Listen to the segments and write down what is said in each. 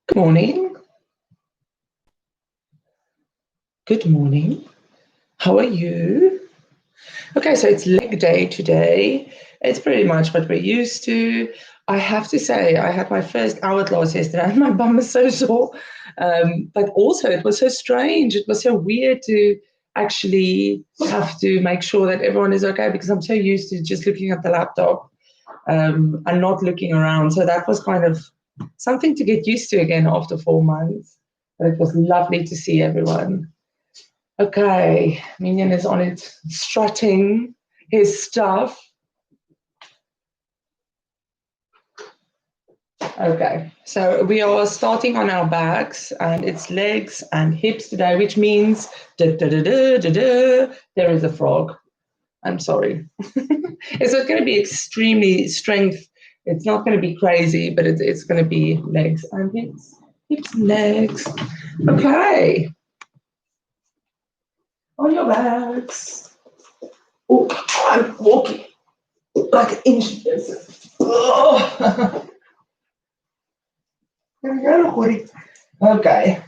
Good morning. Good morning. How are you? Okay, so it's leg day today. It's pretty much what we're used to. I have to say, I had my first hourglass yesterday and my bum was so sore. But also, it was so strange. It was so weird to actually have to make sure that everyone is okay because I'm so used to just looking at the laptop and not looking around. So that was kind of something to get used to again after 4 months. But it was lovely to see everyone. Okay, Minion is on it, strutting his stuff. Okay, so we are starting on our backs, and it's legs and hips today, which means da, da, da, da, da, da, there is a frog. I'm sorry. It's not going to be extremely strength. It's not going to be crazy, but it's going to be legs and hips, hips and legs. Okay, on your backs. Oh, I'm walking like an inch. Oh. There we go, Corey. Okay.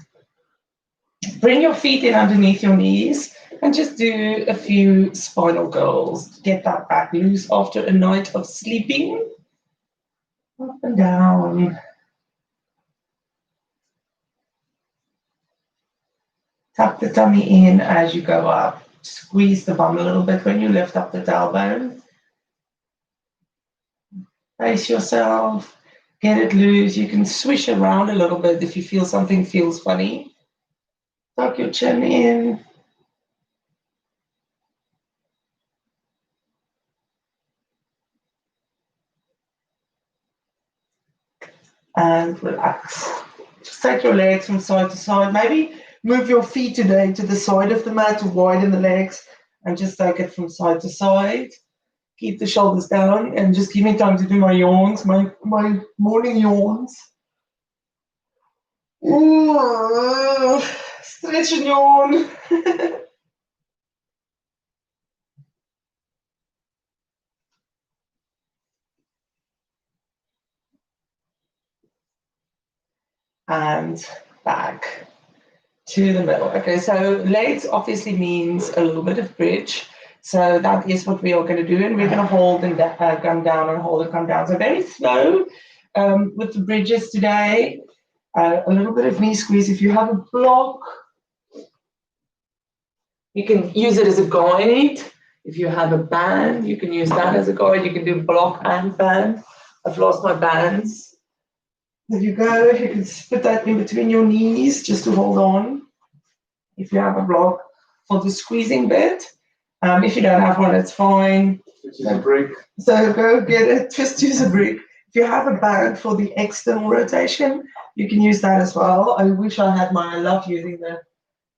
Bring your feet in underneath your knees and just do a few spinal curls. Get that back loose after a night of sleeping. Up and down. Tuck the tummy in as you go up. Squeeze the bum a little bit when you lift up the tailbone. Brace yourself. Get it loose. You can swish around a little bit if you feel something feels funny. Tuck your chin in. And relax. Just take your legs from side to side. Maybe move your feet today to the side of the mat to widen the legs and just take it from side to side. Keep the shoulders down and just give me time to do my yawns, my morning yawns. Ooh, stretch and yawn. And back to the middle. Okay, so legs obviously means a little bit of bridge. So that is what we are going to do, and we're going to hold and come down and hold and come down. So very slow with the bridges today. A little bit of knee squeeze. If you have a block, you can use it as a guide. If you have a band, you can use that as a guide. You can do block and band. I've lost my bands. There you go. You can put that in between your knees just to hold on. If you have a block for the squeezing bit. If you don't have one, it's fine. Use a brick. So go get it. Just use a brick. If you have a band for the external rotation, you can use that as well. I wish I had mine. I love using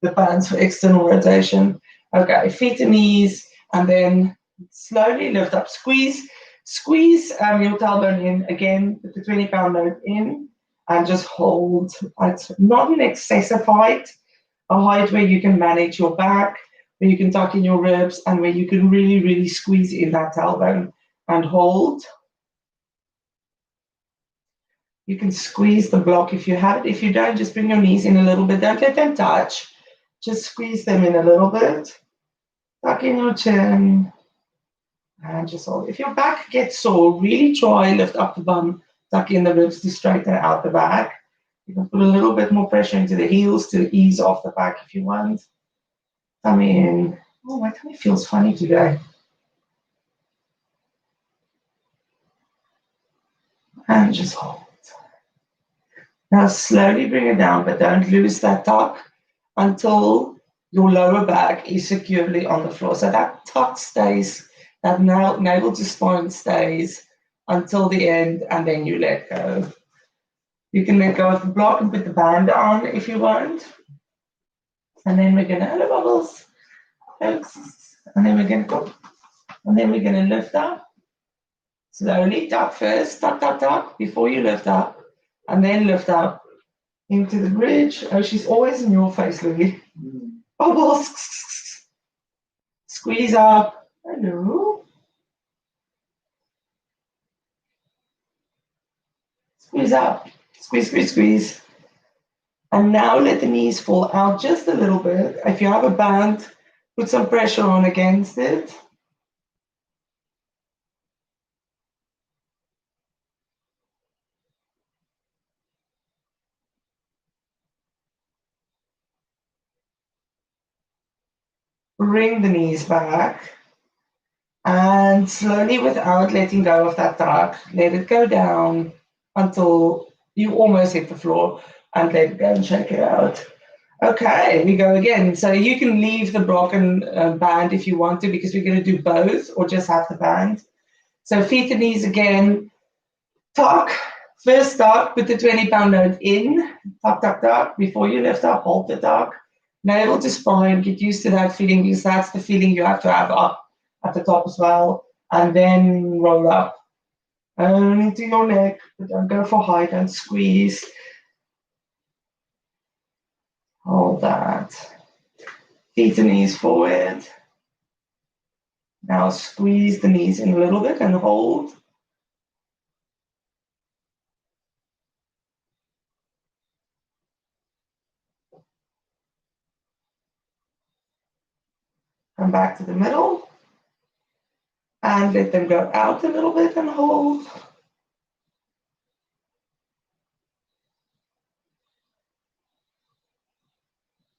the bands for external rotation. Okay, feet and knees, and then slowly lift up. Squeeze your tailbone in again. Put the 20-pound note in, and just hold. It's not an excessive height. A height where you can manage your back, where you can tuck in your ribs, and where you can really, really squeeze in that tailbone and hold. You can squeeze the block if you have it. If you don't, just bring your knees in a little bit. Don't let them touch. Just squeeze them in a little bit. Tuck in your chin. And just hold. If your back gets sore, really try lift up the bum, tuck in the ribs to straighten out the back. You can put a little bit more pressure into the heels to ease off the back if you want. Tummy in. Oh, my tummy feels funny today. And just hold. Now slowly bring it down, but don't lose that tuck until your lower back is securely on the floor. So that tuck stays, that navel to spine stays until the end, and then you let go. You can let go of the block and put the band on if you want. And then we're gonna hello bubbles. And then we're gonna lift up. Slowly tuck first, tuck, before you lift up. And then lift up into the bridge. Oh, she's always in your face, Louie. Bubbles. Squeeze up. Hello. Squeeze up. Squeeze. And now let the knees fall out just a little bit. If you have a band, put some pressure on against it. Bring the knees back. And slowly, without letting go of that tuck, let it go down until you almost hit the floor and let it go and shake it out. Okay, we go again. So you can leave the broken band if you want to, because we're going to do both or just have the band. So feet and knees again. Tuck. First tuck, put the 20-pound note in. Tuck, tuck, tuck. Before you lift up, hold the tuck. Navel to spine. Get used to that feeling, because that's the feeling you have to have up at the top as well. And then roll up. Only to your neck, but don't go for high. Don't squeeze. Hold that. Feet and knees forward. Now squeeze the knees in a little bit and hold. Come back to the middle. And let them go out a little bit and hold.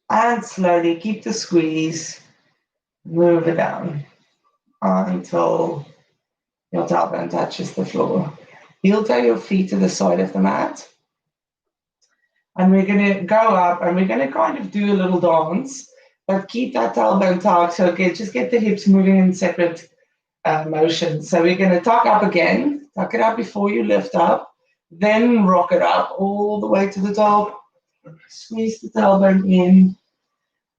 And slowly keep the squeeze. Move it down until your tailbone touches the floor. Heel toe your feet to the side of the mat. And we're going to go up and we're going to kind of do a little dance, but keep that tailbone tucked. So just get the hips moving in separate motions. So we're going to tuck up again. Tuck it up before you lift up. Then rock it up all the way to the top. Squeeze the tailbone in.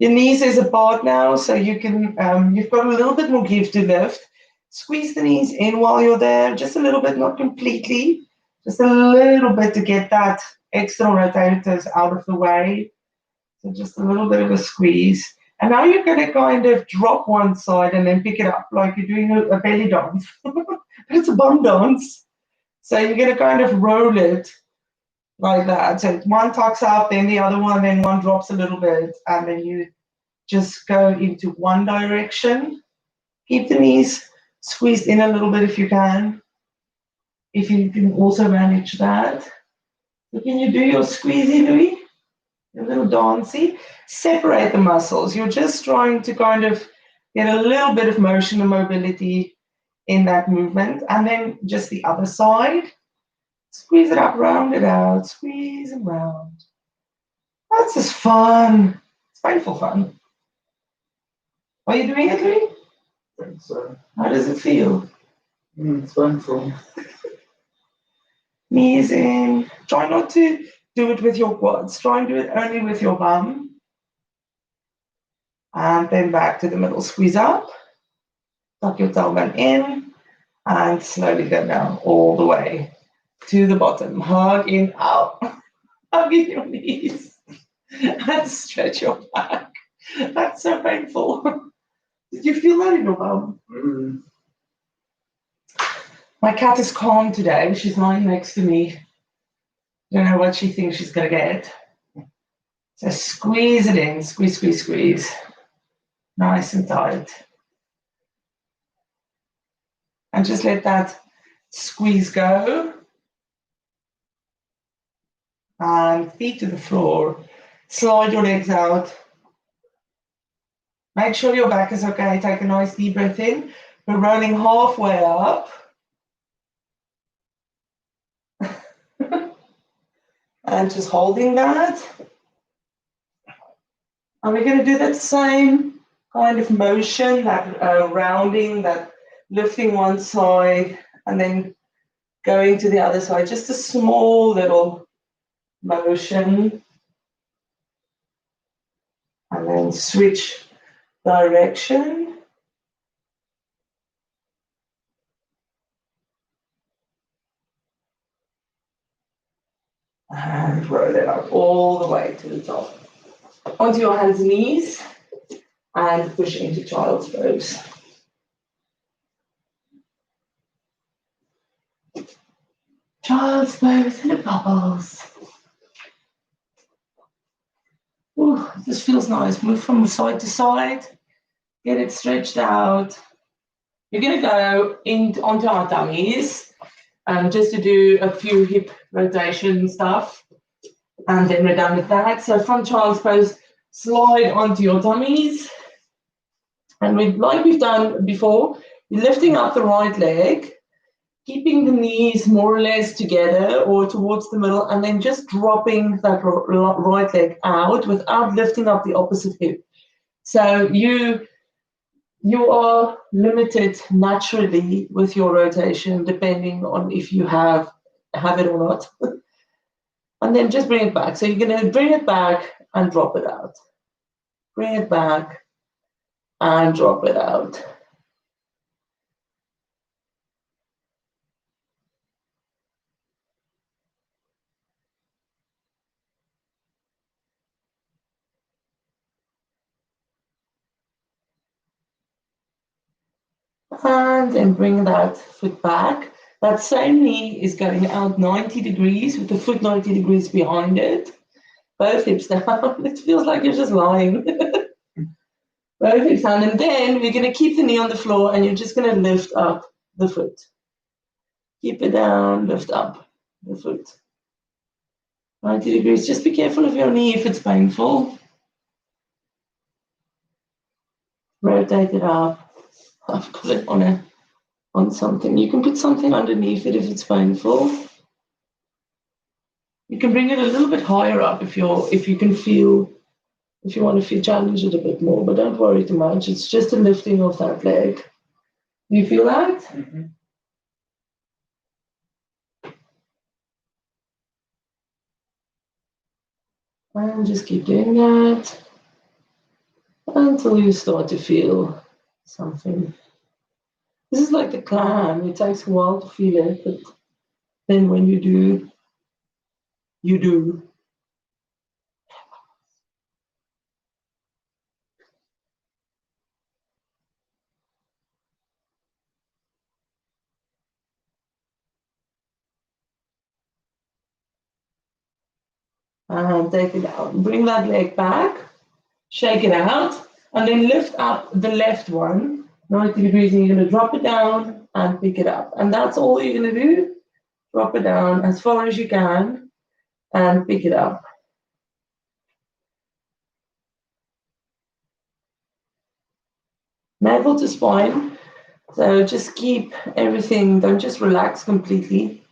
Your knees is apart now, so you can, you've got a little bit more give to lift. Squeeze the knees in while you're there, just a little bit, not completely, just a little bit to get that external rotators out of the way. So just a little bit of a squeeze. And now you're going to kind of drop one side and then pick it up like you're doing a belly dance. It's a bum dance. So you're going to kind of roll it like that. So one tucks up, then the other one, then one drops a little bit, and then you just go into one direction. Keep the knees squeezed in a little bit if you can. If you can also manage that. So can you do your squeezy, Louis? A little dancey. Separate the muscles. You're just trying to kind of get a little bit of motion and mobility in that movement. And then just the other side. Squeeze it up, round it out, squeeze and round. That's just fun. It's painful fun. Are you doing it, Louis? I think so. How does it feel? It's painful. Knees in. Try not to do it with your quads. Try and do it only with your bum. And then back to the middle. Squeeze up. Tuck your tailbone in. And slowly go down all the way to the bottom. Hug in, out. Hug in your knees. And stretch your back. That's so painful. Did you feel that in your bum? Mm. My cat is calm today. She's lying next to me. Don't know what she thinks she's going to get. So squeeze it in. Squeeze, squeeze, squeeze. Nice and tight. And just let that squeeze go. And feet to the floor. Slide your legs out. Make sure your back is okay. Take a nice deep breath in. We're rolling halfway up. And just holding that. And we're going to do that same kind of motion, that rounding, that lifting one side and then going to the other side. Just a small little motion. And then switch direction. And roll it up all the way to the top. Onto your hands and knees and push into child's pose. Child's pose and it bubbles. Ooh, this feels nice. Move from side to side. Get it stretched out. You're going to go onto our tummies just to do a few hip rotation stuff. And then we're done with that. So from child's pose, slide onto your tummies. And like we've done before, you're lifting up the right leg, keeping the knees more or less together or towards the middle, and then just dropping that right leg out without lifting up the opposite hip. So you are limited naturally with your rotation, depending on if you have it or not. And then just bring it back. So you're going to bring it back and drop it out. Bring it back and drop it out. And then bring that foot back. That same knee is going out 90 degrees with the foot 90 degrees behind it. Both hips down. It feels like you're just lying. Both hips down. And then we're going to keep the knee on the floor and you're just going to lift up the foot. Keep it down, lift up the foot. 90 degrees. Just be careful of your knee if it's painful. Rotate it up. I've got it on something. You can put something underneath it if it's painful. You can bring it a little bit higher up if you want to challenge it a bit more, but don't worry too much. It's just a lifting of that leg. Do you feel that? Mm-hmm. And just keep doing that until you start to feel something. This is like the climb. It takes a while to feel it, but then when you do, you do. And take it out. Bring that leg back, shake it out, and then lift up the left one 90 degrees, and you're going to drop it down and pick it up. And that's all you're going to do. Drop it down as far as you can and pick it up. Navel to spine. So just keep everything, don't just relax completely.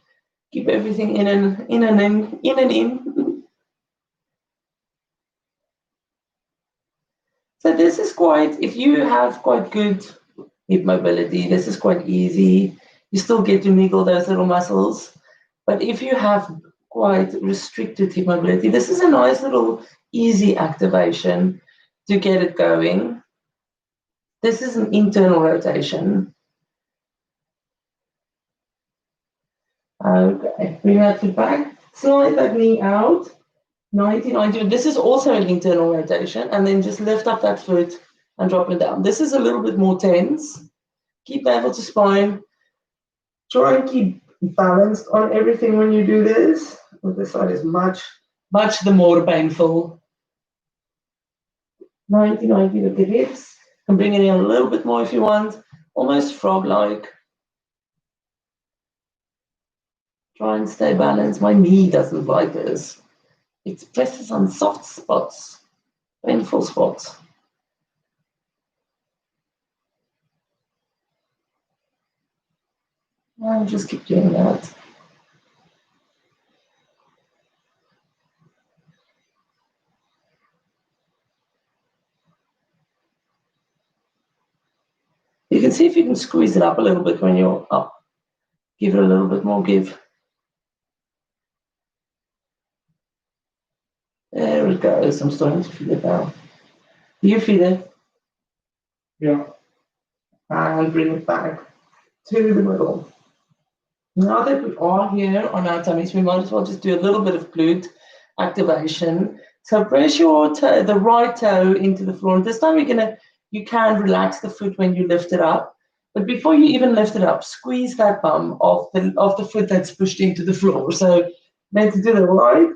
Keep everything in and in. So this is if you have quite good hip mobility, this is quite easy. You still get to niggle those little muscles. But if you have quite restricted hip mobility, this is a nice little easy activation to get it going. This is an internal rotation. Okay, bring that foot back, slide that knee out, 90. This is also an internal rotation, and then just lift up that foot and drop it down. This is a little bit more tense. Keep navel to spine. Try and keep balanced on everything when you do this. This side is much the more painful. 90 with the hips. And bring it in a little bit more if you want, almost frog-like. Try and stay balanced. My knee doesn't like this. It presses on soft spots, painful spots. I'll just keep doing that. You can see if you can squeeze it up a little bit when you're up. Give it a little bit more give. There it goes. I'm starting to feel it now. Do you feel it? Yeah. And bring it back to the middle. Now that we are here on our tummies, we might as well just do a little bit of glute activation. So press the right toe into the floor. And this time you can relax the foot when you lift it up. But before you even lift it up, squeeze that bum off the foot that's pushed into the floor. So let's do the right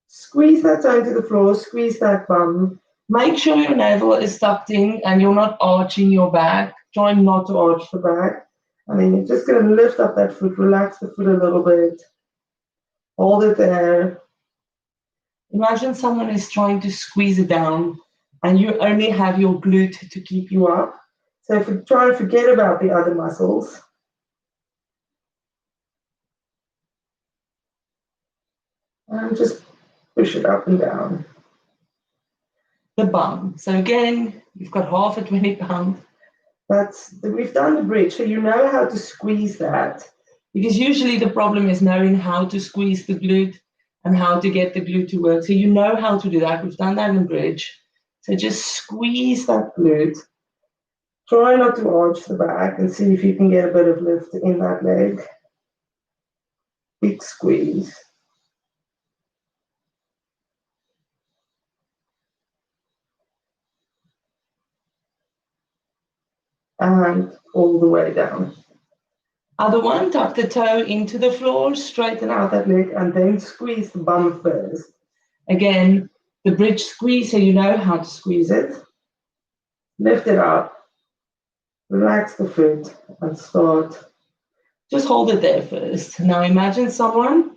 Squeeze that toe to the floor, squeeze that bum. Make sure your navel is tucked in and you're not arching your back. Try not to arch the back. And then you're just going to lift up that foot, relax the foot a little bit. Hold it there. Imagine someone is trying to squeeze it down and you only have your glute to keep you up. So if you try and forget about the other muscles. And just push it up and down. The bum. So again, you've got half a 20-pound. We've done the bridge, so you know how to squeeze that. Because usually the problem is knowing how to squeeze the glute and how to get the glute to work. So you know how to do that. We've done that in the bridge. So just squeeze that glute. Try not to arch the back and see if you can get a bit of lift in that leg. Big squeeze. And all the way down. Other one, tuck the toe into the floor, straighten out that leg, and then squeeze the bum first. Again, the bridge squeeze, so you know how to squeeze it. Lift it up, relax the foot, and start. Just hold it there first. Now imagine someone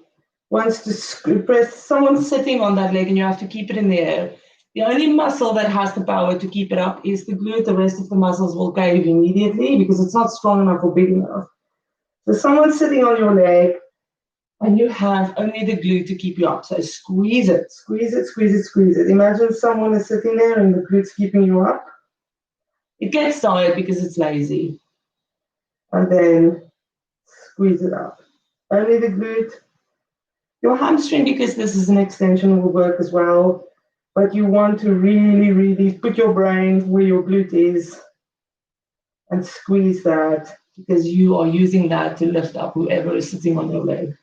wants to press, someone sitting on that leg, and you have to keep it in the air. The only muscle that has the power to keep it up is the glute. The rest of the muscles will cave immediately because it's not strong enough or big enough. So someone's sitting on your leg and you have only the glute to keep you up. So squeeze it, squeeze it, squeeze it, squeeze it. Imagine someone is sitting there and the glute's keeping you up. It gets tired because it's lazy. And then squeeze it up. Only the glute. Your hamstring, because this is an extension, will work as well. But you want to really, really put your brain where your glute is and squeeze that because you are using that to lift up whoever is sitting on your leg.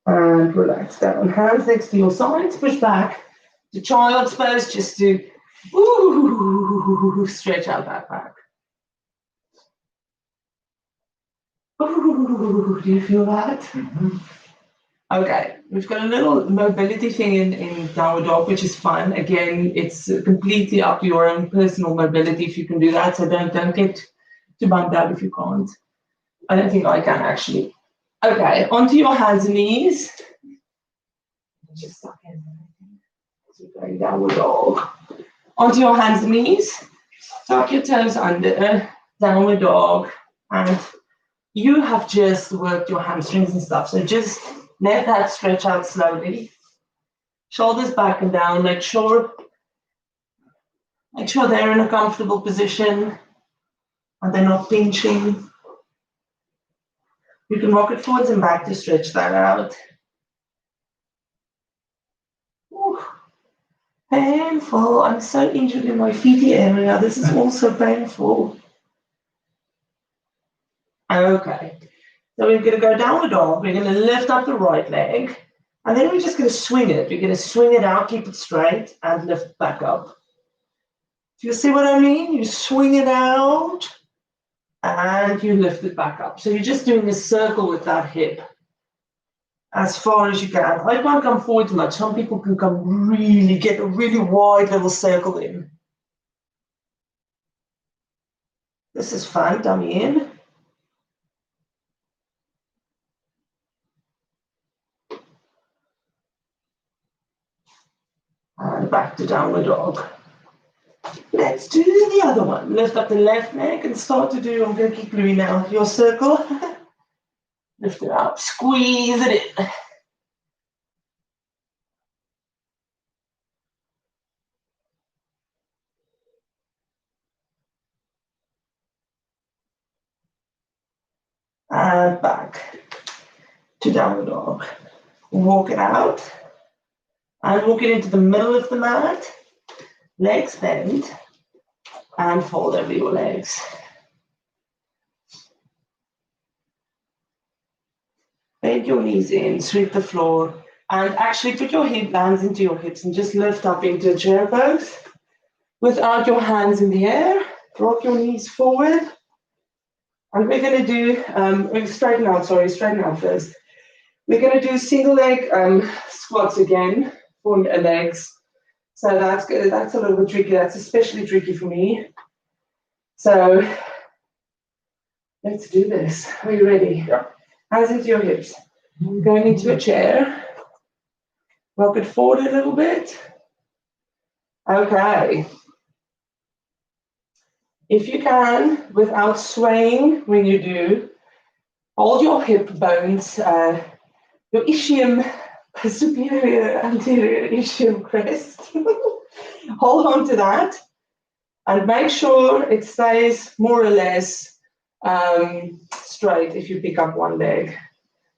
And relax down. Hands next to your sides, push back to child's pose, just to stretch out that back. Do you feel that? Mm-hmm. Okay, we've got a little mobility thing in downward dog, which is fun. Again, it's completely up to your own personal mobility if you can do that. So don't get too bummed out if you can't. I don't think I can actually. Okay, onto your hands and knees. Just stuck in. So going downward dog. Onto your hands and knees. Tuck your toes under. Downward dog. And you have just worked your hamstrings and stuff. So just let that stretch out slowly. Shoulders back and down. Make sure they're in a comfortable position and they're not pinching. You can rock it forwards and back to stretch that out. Ooh, painful. I'm so injured in my feety area. This is also painful. Okay. So we're going to go downward dog. We're going to lift up the right leg. And then we're just going to swing it. We're going to swing it out, keep it straight, and lift back up. Do you see what I mean? You swing it out, and you lift it back up. So you're just doing a circle with that hip as far as you can. I can't come forward too much. Some people can get a really wide little circle in. This is fun. Dummy in. And back to downward dog. Let's do the other one. Lift up the left leg and start to do, I'm going to keep Louis now, your circle. Lift it up, squeeze it in. And back to downward dog. Walk it out. And walk it into the middle of the mat. Legs bend. And fold over your legs. Bend your knees in, sweep the floor, and actually put your hands into your hips and just lift up into a chair pose without your hands in the air. Rock your knees forward. And we're going to do, straighten out first. We're going to do single leg squats again for legs. So that's good. That's a little bit tricky. That's especially tricky for me. So let's do this. Are you ready? Yeah. Hands into your hips. Going into a chair. Rock it forward a little bit. Okay. If you can, without swaying when you do, hold your hip bones, your ischium, superior anterior ischium crest. Hold on to that and make sure it stays more or less straight if you pick up one leg.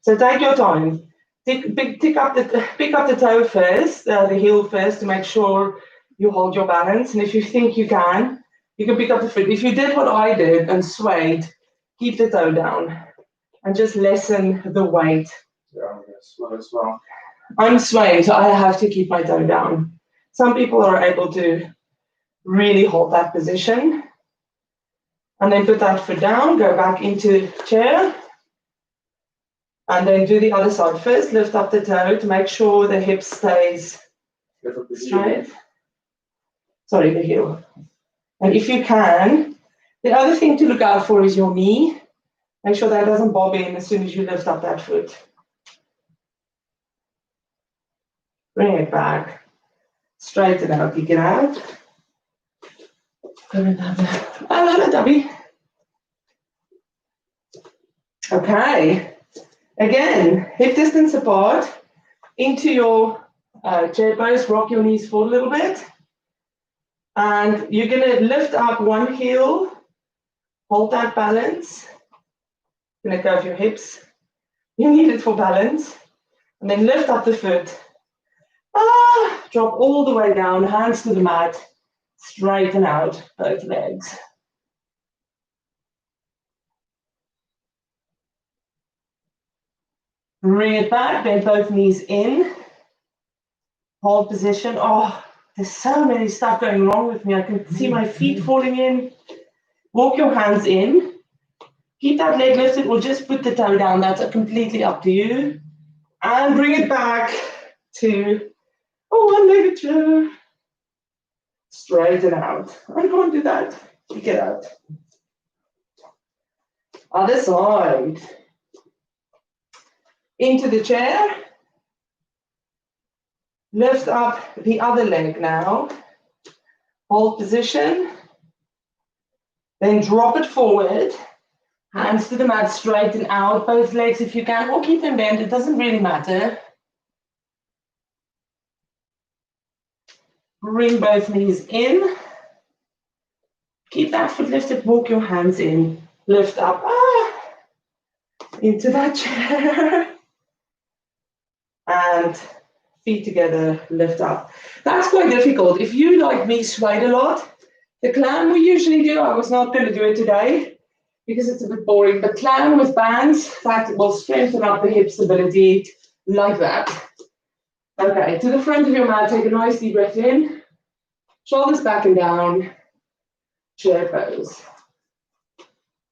So take your time. Pick up the toe first, the heel first, to make sure you hold your balance. And if you think you can pick up the foot. If you did what I did and swayed, keep the toe down and just lessen the weight. Yeah, I'm going to sway as well. I'm swaying, so I have to keep my toe down. Some people are able to really hold that position. And then put that foot down, go back into chair. And then do the other side. First, lift up the toe to make sure the hip stays straight. Sorry, the heel. And if you can, the other thing to look out for is your knee. Make sure that doesn't bob in as soon as you lift up that foot. Bring it back. Straighten out, kick it out. Another Debbie. Okay. Again, hip distance apart. Into your chair pose, rock your knees forward a little bit. And you're going to lift up one heel, hold that balance. You're going to curve your hips. You need it for balance. And then lift up the foot. Drop all the way down, hands to the mat. Straighten out both legs. Bring it back, bend both knees in. Hold position. Oh, there's so many stuff going wrong with me. I can see my feet falling in. Walk your hands in. Keep that leg lifted or just put the toe down. That's completely up to you. And bring it back to a one-legged chair. Straighten out. I can't do that. Kick it out. Other side. Into the chair. Lift up the other leg now. Hold position. Then drop it forward. Hands to the mat, straighten out both legs if you can, or keep them bent. It doesn't really matter. Bring both knees in. Keep that foot lifted, walk your hands in. Lift up. Into that chair. And feet together, lift up. That's quite difficult. If you, like me, swayed a lot, the climb we usually do, I was not going to do it today because it's a bit boring, but climb with bands, that will strengthen up the hip stability like that. Okay, to the front of your mat, take a nice deep breath in, shoulders back and down, chair pose.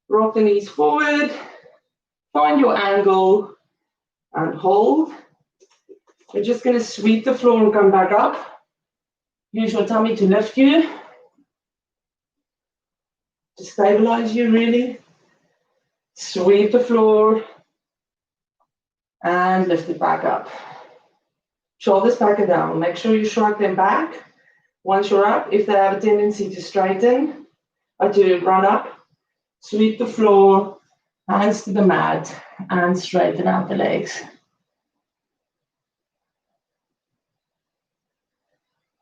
Rock the knees forward, find your angle, and hold. We're just going to sweep the floor and come back up. Use your tummy to lift you. To stabilize you, really. Sweep the floor and lift it back up. Shoulders back and down. Make sure you shrug them back. Once you're up, if they have a tendency to straighten or to run up, sweep the floor, hands to the mat, and straighten out the legs.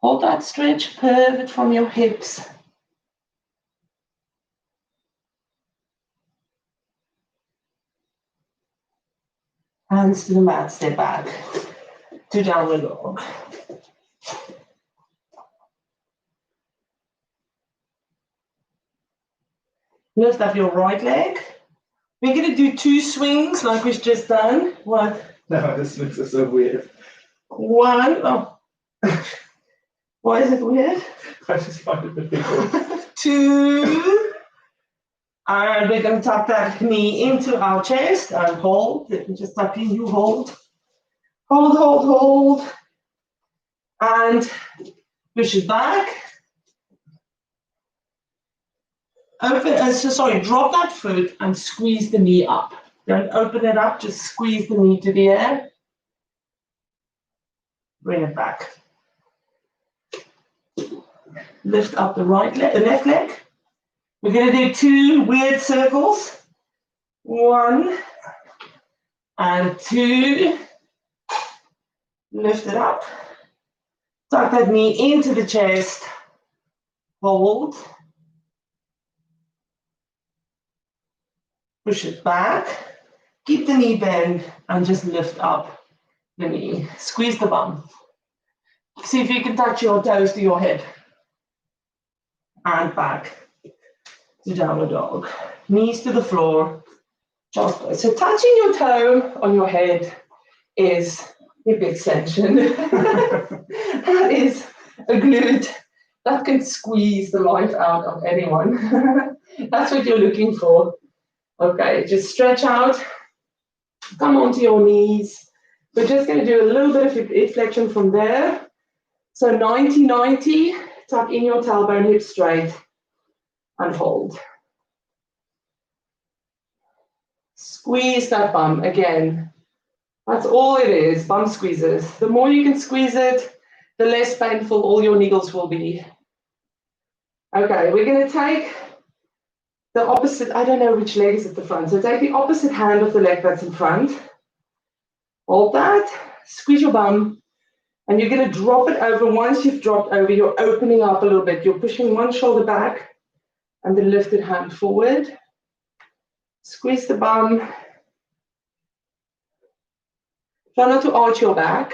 Hold that stretch, pivot from your hips. Hands to the mat, step back to downward dog. Lift up your right leg. We're going to do 2 swings like we've just done. What? No, this swings are so weird. 1. Oh. Why is it weird? I just find it difficult. 2. And we're going to tuck that knee into our chest and hold. Let me just tuck in, you hold. Hold, hold, hold. And push it back. Drop that foot and squeeze the knee up. Don't open it up, just squeeze the knee to the air. Bring it back. Lift up the left leg. We're going to do 2 weird circles. 1 and 2. Lift it up. Tuck that knee into the chest. Hold. Push it back. Keep the knee bent and just lift up the knee. Squeeze the bum. See if you can touch your toes to your head. And back to downward dog. Knees to the floor. So touching your toe on your head is hip extension. That is a glute that can squeeze the life out of anyone. That's what you're looking for. Okay, just stretch out. Come onto your knees. We're just going to do a little bit of hip flexion from there. So 90-90, tuck in your tailbone, hip straight, and hold. Squeeze that bum again. That's all it is, bum squeezes. The more you can squeeze it, the less painful all your niggles will be. Okay, we're going to take the opposite, I don't know which leg is at the front, so take the opposite hand of the leg that's in front. Hold that, squeeze your bum, and you're going to drop it over. Once you've dropped over, you're opening up a little bit. You're pushing one shoulder back and the lifted hand forward. Squeeze the bum. Try not to arch your back.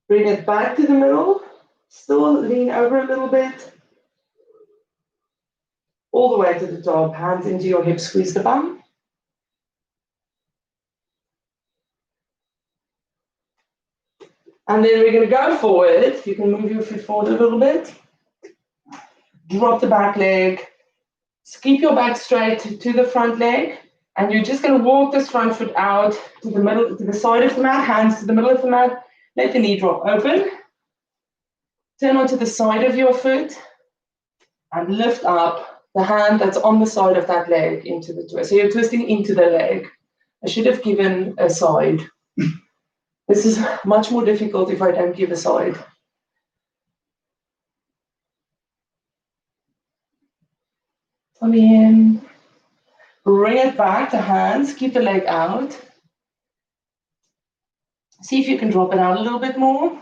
Bring it back to the middle. Still lean over a little bit. All the way to the top. Hands into your hips. Squeeze the bum. And then we're going to go forward. You can move your feet forward a little bit. Drop the back leg. Keep your back straight to the front leg. And you're just going to walk this front foot out to the middle, to the side of the mat, hands to the middle of the mat. Let the knee drop open. Turn onto the side of your foot and lift up the hand that's on the side of that leg into the twist. So you're twisting into the leg. I should have given a side. This is much more difficult if I don't give a side. Come in. Bring it back, the hands, keep the leg out. See if you can drop it out a little bit more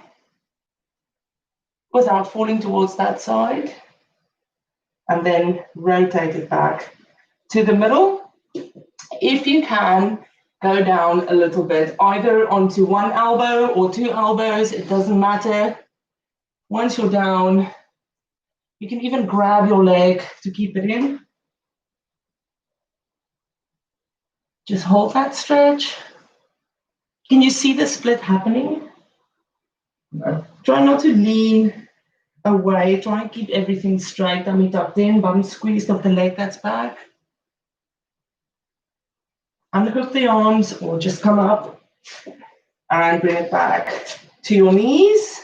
without falling towards that side. And then rotate it back to the middle. If you can, go down a little bit, either onto one elbow or 2 elbows, it doesn't matter. Once you're down, you can even grab your leg to keep it in. Just hold that stretch. Can you see the split happening? No. Try not to lean away. Try and keep everything straight. Tummy tucked in, bum squeezed of the leg that's back. Unhook the arms or just come up and bring it back to your knees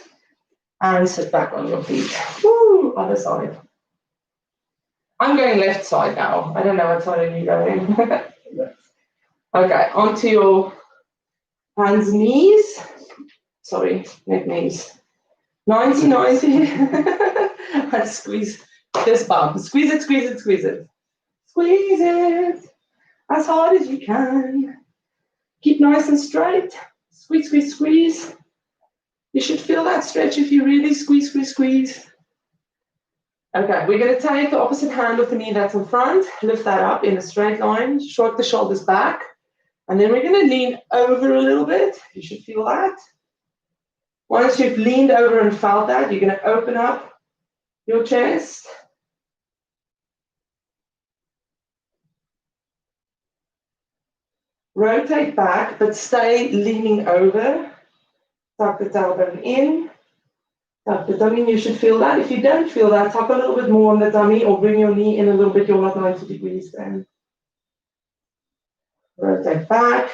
and sit back on your feet. Woo, other side. I'm going left side now. I don't know what side are you going. Okay, onto your hands, knees. Sorry, neck, knees. 90-90. And squeeze this bum. Squeeze it, squeeze it, squeeze it. Squeeze it as hard as you can. Keep nice and straight. Squeeze, squeeze, squeeze. You should feel that stretch if you really squeeze, squeeze, squeeze. Okay, we're going to take the opposite hand of the knee that's in front. Lift that up in a straight line. Shrug the shoulders back. And then we're going to lean over a little bit. You should feel that. Once you've leaned over and felt that, you're going to open up your chest. Rotate back, but stay leaning over. Tuck the tailbone in. Tap the tummy, you should feel that. If you don't feel that, tap a little bit more on the tummy or bring your knee in a little bit, you're not 90 degrees then. Rotate back,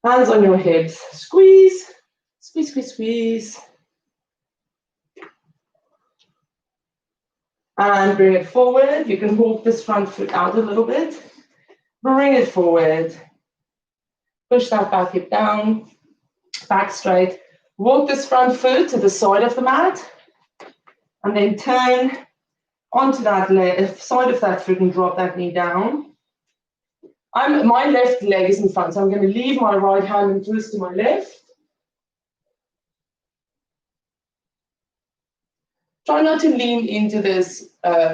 hands on your hips, squeeze, squeeze, squeeze, squeeze. And bring it forward. You can walk this front foot out a little bit. Bring it forward. Push that back hip down, back straight. Walk this front foot to the side of the mat. And then turn onto that left side of that foot and drop that knee down. My left leg is in front, so I'm going to leave my right hand and twist to my left. Try not to lean into this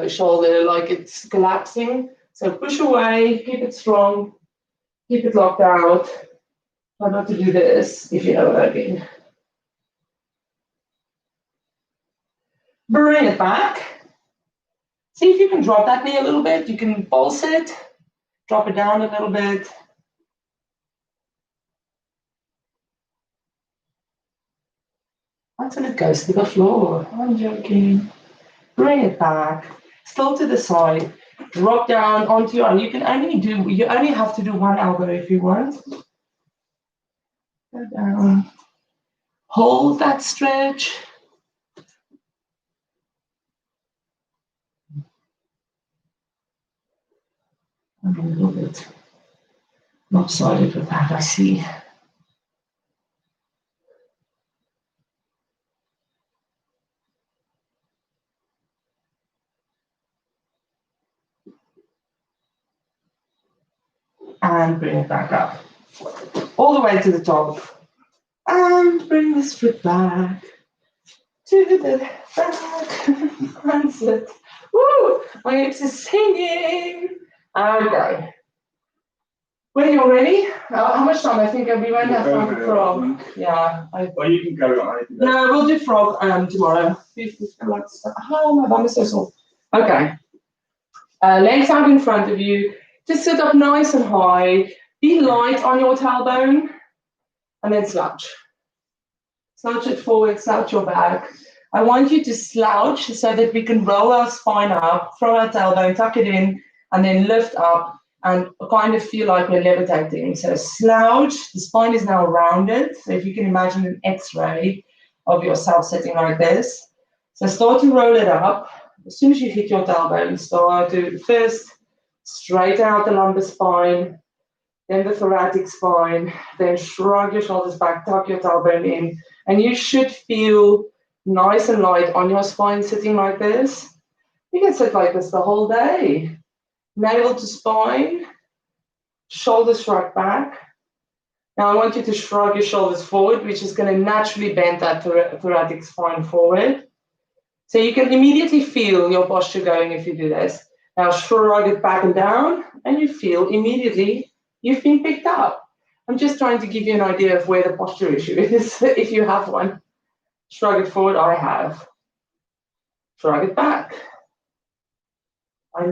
shoulder like it's collapsing. So push away, keep it strong, keep it locked out. Try not to do this, if you know what I mean. Bring it back. See if you can drop that knee a little bit. You can pulse it, drop it down a little bit. Until it goes to the floor. I'm joking. Bring it back. Still to the side. Drop down onto your arm. You only have to do one elbow if you want. Go down. Hold that stretch. I'm a little bit lopsided with that, I see. And bring it back up. All the way to the top. And bring this foot back to the back. And sit. Woo! My hips are singing. Okay. When you're ready, how much time? I think we won't have time for frog. Yeah. Well, you can go on. No, we'll do frog tomorrow. Oh, my bum is so sore. Okay. Legs out in front of you. Just sit up nice and high. Be light on your tailbone. And then slouch. Slouch it forward, slouch your back. I want you to slouch so that we can roll our spine up, throw our tailbone, tuck it in, and then lift up and kind of feel like we're levitating. So slouch, the spine is now rounded. So if you can imagine an X-ray of yourself sitting like this. So start to roll it up. As soon as you hit your tailbone, start to first straighten out the lumbar spine, then the thoracic spine, then shrug your shoulders back, tuck your tailbone in, and you should feel nice and light on your spine sitting like this. You can sit like this the whole day. Navel to spine, shoulders shrug back. Now I want you to shrug your shoulders forward, which is going to naturally bend that thoracic spine forward. So you can immediately feel your posture going if you do this. Now shrug it back and down, and you feel immediately you've been picked up. I'm just trying to give you an idea of where the posture issue is, if you have one. Shrug it forward, I have. Shrug it back.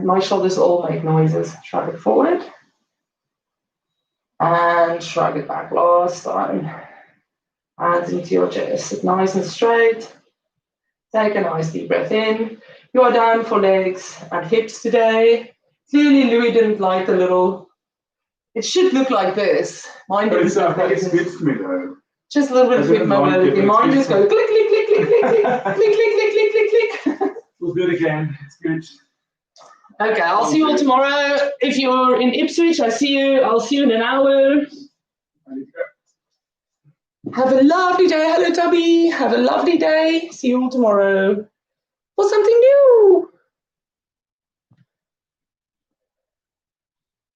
My shoulders all make noises. Shrug it forward. And shrug it back. Last time. Hands into your chest. Sit nice and straight. Take a nice deep breath in. You are down for legs and hips today. Clearly, Louis didn't like the little. It should look like this. Mine didn't look like this. It's me though. Just a little bit of hip mobility. Mine just goes click, click, click, click, click, click, click, click, click, click, click, click. We'll do it again. It's good. Okay, I'll see you all tomorrow. If you're in Ipswich, I'll see you in an hour. Have a lovely day. Hello, Tubby. Have a lovely day. See you all tomorrow for something new.